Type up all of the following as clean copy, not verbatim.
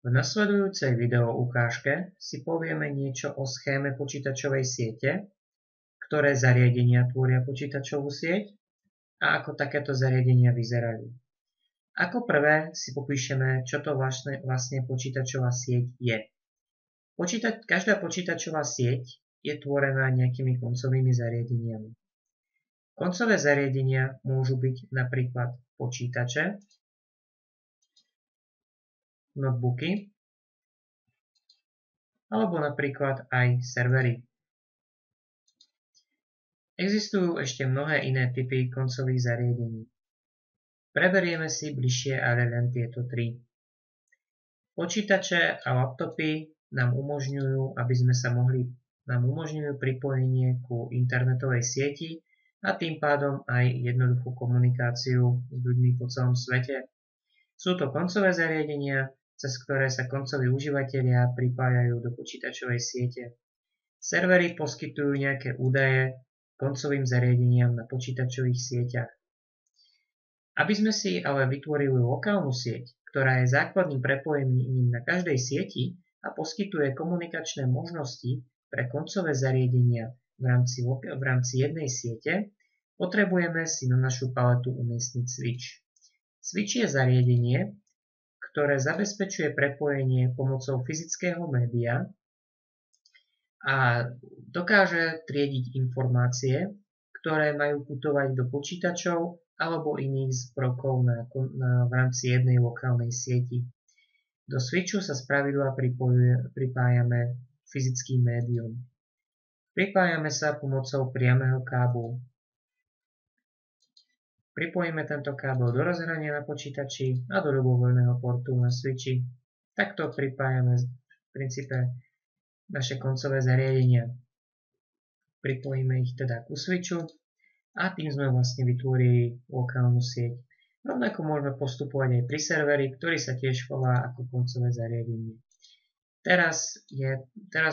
V nasledujúcej video ukážke si povieme niečo o schéme počítačovej siete, ktoré zariadenia tvoria počítačovú sieť a ako takéto zariadenia vyzerajú. Ako prvé si popíšeme, čo to vlastne počítačová sieť je. Každá počítačová sieť je tvorená nejakými koncovými zariadeniami. Koncové zariadenia môžu byť napríklad počítače, notebooky, alebo napríklad aj servery. Existujú ešte mnohé iné typy koncových zariadení. Preberieme si bližšie ale len tieto tri. Počítače a laptopy nám umožňujú pripojenie ku internetovej sieti a tým pádom aj jednoduchú komunikáciu s ľuďmi po celom svete. Sú to koncové zariadenia, cez ktoré sa koncoví užívateľia pripájajú do počítačovej siete. Servery poskytujú nejaké údaje koncovým zariadeniam na počítačových sieťach. Aby sme si ale vytvorili lokálnu sieť, ktorá je základným prepojením na každej sieti a poskytuje komunikačné možnosti pre koncové zariadenia v rámci jednej siete, potrebujeme si na našu paletu umiestniť switch. Switch je zariadenie, ktoré zabezpečuje prepojenie pomocou fyzického média a dokáže triediť informácie, ktoré majú putovať do počítačov alebo iných prvkov v rámci jednej lokálnej sieti. Do switchu sa spravidla pripájame fyzickým médium. Pripájame sa pomocou priameho káblu. Pripojíme tento kábel do rozhrania na počítači a do ľubovoľného portu na switchi. Takto pripájame v princípe naše koncové zariadenia. Pripojíme ich teda ku switchu a tým sme vlastne vytvorili lokálnu sieť. Rovnako môžeme postupovať aj pri serveri, ktorý sa tiež volá ako koncové zariadenie. Teraz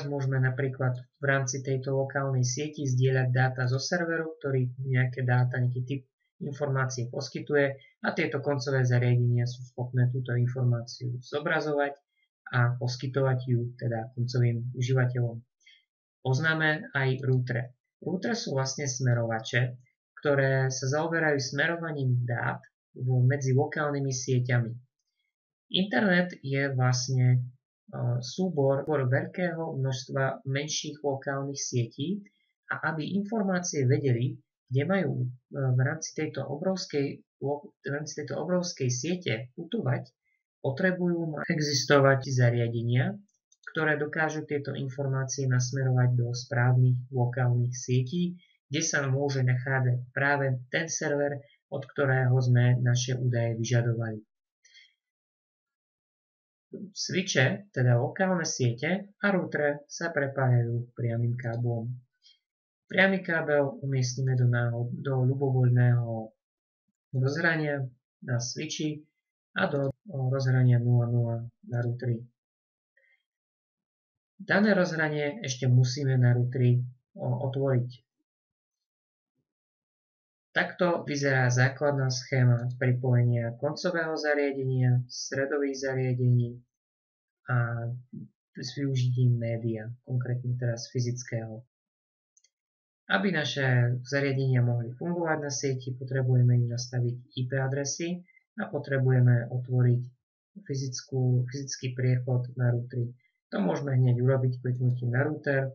môžeme napríklad v rámci tejto lokálnej sieti zdieľať dáta zo serveru, ktorý nejaký typ informácie poskytuje a tieto koncové zariadenia sú schopné túto informáciu zobrazovať a poskytovať ju teda koncovým užívateľom. Poznáme aj routere. Routere sú vlastne smerovače, ktoré sa zaoberajú smerovaním dát medzi lokálnymi sieťami. Internet je vlastne súbor veľkého množstva menších lokálnych sietí a aby informácie vedeli, kde majú v rámci tejto obrovskej siete putovať, potrebujú existovať zariadenia, ktoré dokážu tieto informácie nasmerovať do správnych lokálnych sietí, kde sa môže nachádzať práve ten server, od ktorého sme naše údaje vyžadovali. Switche, teda lokálne siete a routere sa prepájajú priamym káblom. Priamy kábel umiestnime do ľubovoľného rozhrania na switchi a do rozhrania 0,0 na routeri. Dané rozhranie ešte musíme na routeri otvoriť. Takto vyzerá základná schéma pripojenia koncového zariadenia, stredových zariadení a s využitím média, konkrétne teraz fyzického. Aby naše zariadenia mohli fungovať na sieti, potrebujeme im nastaviť IP adresy a potrebujeme otvoriť fyzický priechod na routeri. To môžeme hneď urobiť kliknutím na router,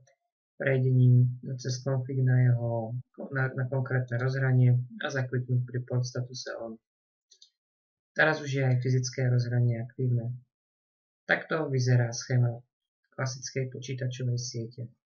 prejdením cez config na konkrétne rozhranie a zakliknúť pri port statuse on. Teraz už je aj fyzické rozhranie aktívne. Takto vyzerá schéma klasickej počítačovej siete.